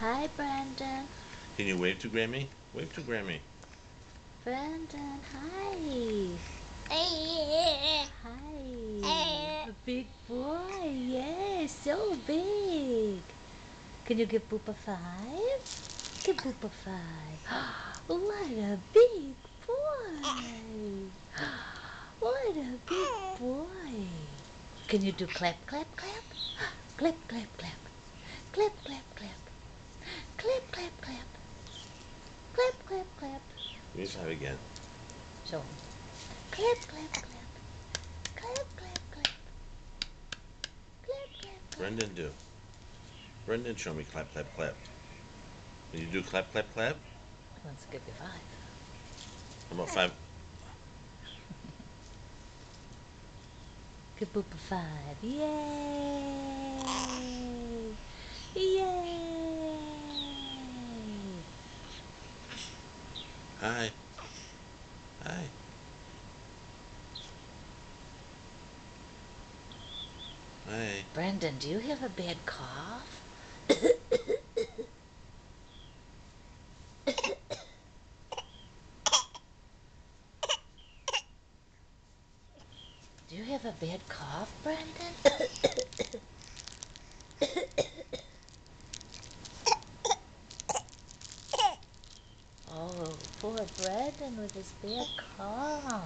Hi, Brandon. Can you wave to Grammy? Wave to Grammy. Brandon, hi. Hi. A big boy. Yes, so big. Can you give Boop a five? Give Boop a five. What a big boy. What a big boy. Can you do clap, clap, clap? Clap, clap, clap. Clap, clap, clap. Clap, clap, clap. Clap, clap, clap. Let me try it again. Show 'em. Clap, clap, clap. Clap, clap, clap. Clap, clap, clap. Brendan, do. Brendan, show me clap, clap, clap. Can you do clap, clap, clap? He wants to give you five. How about five? Give Boop a five. Yay! Yay! Hi. Hi. Hi. Brendan, do you have a bad cough? Do you have a bad cough, Brendan? Oh, poor Brendan with his bad cough.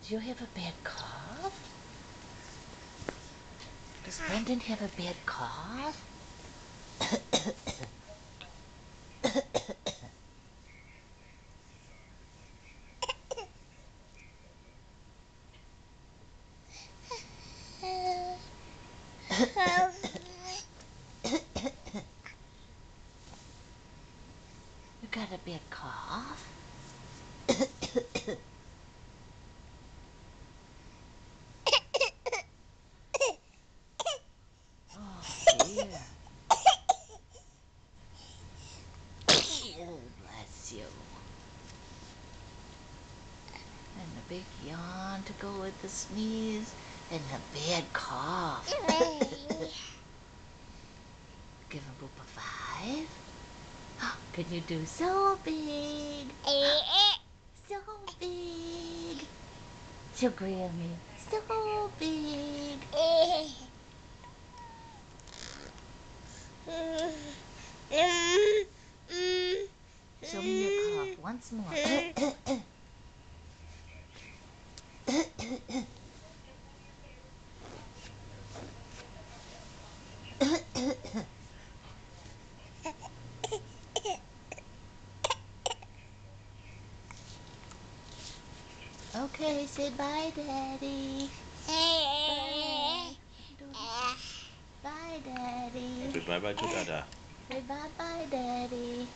Do you have a bad cough? Does Brendan have a bad cough? You got a bad cough? Oh, dear. Oh, bless you. And a big yawn to go with the sneeze and a bad cough. Give him Boop a five. Can you do so big? So big. So Grammy. So big. Show me your cough once more. Okay, say bye, Daddy. Bye. Bye, Daddy. Say bye-bye to Dada. Say bye-bye, Daddy.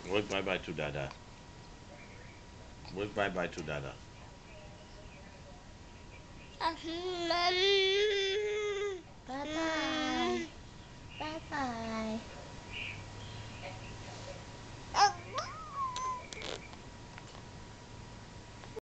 Wave bye-bye to Dada. Wave bye-bye to Dada.